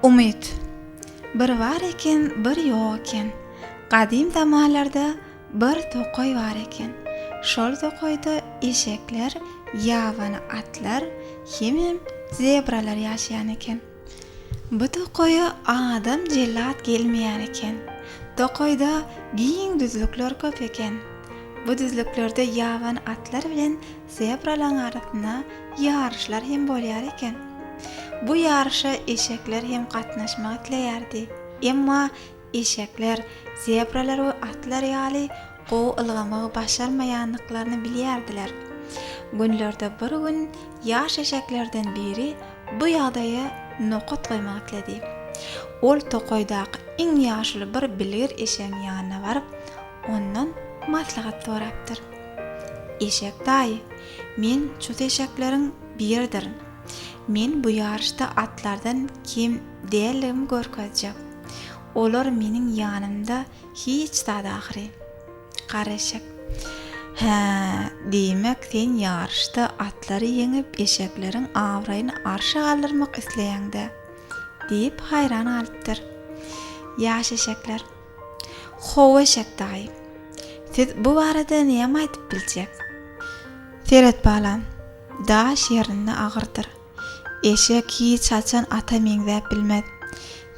Umid. Bir var eken, bir yok eken. Qadim zamanlarda bir to'qoy var eken. Şol to'qoyda eşekler, yavan atlar, hem zebralar yaşayan eken. Bu to'qoya adam jellat gelmeyen eken. To'qoyda giyin düzlükler köp eken. Bu düzlüklerde yavan atlar bilen zebralar arasında yarışlar hem bolýar eken. Bu yarışa eşekler hem katnaşmak dileýärdi. Emma eşekler, zebralar we atlar ýaly gowy ylgamagy başarmaýanlyklaryny bilýärdiler. Günlerde bir gün ýaş eşeklerden biri bu ýagdaýa nokat goýmak diledi. Ol to'qoýdaky iň ýaşly bir bilgir eşegiň ýanyna baryp, ondan maslahat sorapdyr. Eşek daýy, men şu eşekleriň biridir. Men bu yarışda atlardan kim değerligimi görkezjek. Olar menin yanımda hiç tadaxiri. Qaraşak. Demek sen yarışda atları yeňip eşeklerin awraýyny arşa galdyrmak isleýäňde, diýip hayran alypdyr. Ýaş eşekler. Howa eşek daýy. Siz bu barada näme aýdyp biljek? Seret balam. Daş ýerinde agyrdyr. Eşek hiç açan ata meňzäp bilmez.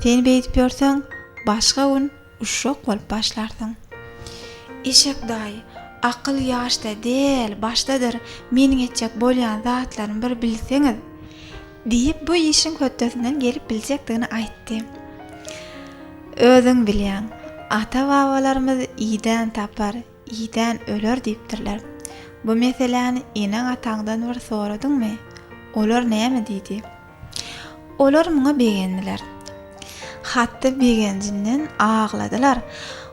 Sen beýdip ýörseň, başga gün uşak bolup başlarsyň. Eşek daýy, akyl ýaşda del, başdadyr. Meniň etjek bolýan zatlaryny bir bilseňiz, diýip bu işin hötdesinden gelip biljekdigini aýtdy. Özüň bilýän, ata-babalarymyz ýydan tapar, ýydan öler diýipdirler. Bu meseleni eneň ataňdan bir soradyňmy? Olar näme diýdi? Olar muňa begendiler. Hatda begenjinden ağladylar.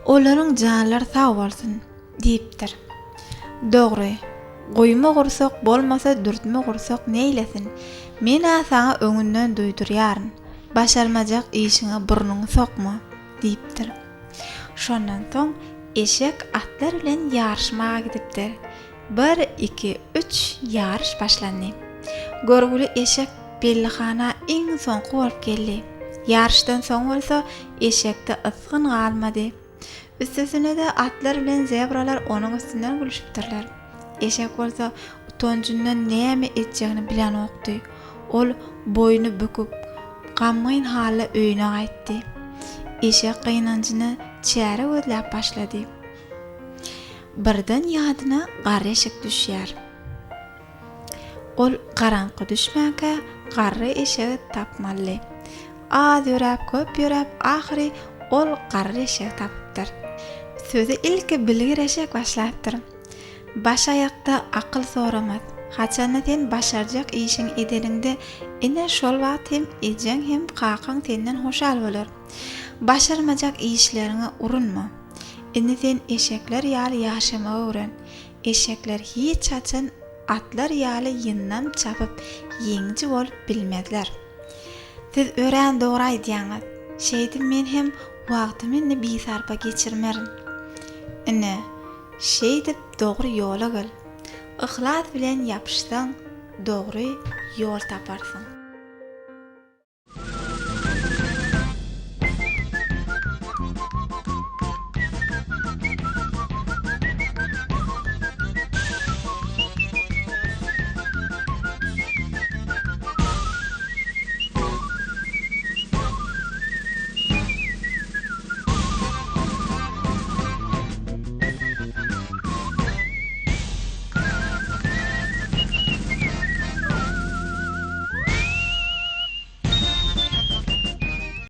Olaryň janlary sag bolsun diýipdir. Dogry. Goýma gursak bolmasa dürtme gursak neýlesin? Men saňa öňünden duýdurýaryn. Başarmajak işiňe burnuňy sokma diýipdir. Şondan soň eşek atlar bilen ýarşmaga gidipdir. 1, 2, 3 yarış başlandy. Görgüli eşek bellihana iň soňky bolup geldi. Yarışdan soň bolsa eşekde ysgyn galmady. Üstesine de atlar bilen zebralar onuň üstünden gülüşipdirler. Eşek bolsa utanjyndan näme etjegini bilen okdy. Ol boynu büküp, gammaýyn hally öýüne gaýtdy. Eşek gynanjyny çäre gözläp başlady. Birden ýadyna garry eşek düşýär. Ol garanqy düşmäke garry eşegi tapmaly. Az ýörep, köp ýörep, ahyry ol garry eşegi tapypdyr. Sözi ilki bilgir eşek başlapdyr. Baş aýakda akyl soramaz. Haçan sen başarjak işiň edeniňde ine şol wagt hem ejeň hem qaqaň senden hoşal bolar. Başarmajak işleriňe urunma. Indi sen eşekler ýaly ýaşamagy öwren. Eşekler hiç açan atlar ýaly ýyndan çapyp ýeňji bolup bilmezler. Siz ören dogry aýdýaňyz. Şeýdim men hem wagtymy bisarpa geçirmerin. Ine, şeýdip dogry ýola gel. Ihlas bilen ýapyşsaň, dogry ýol taparsyň.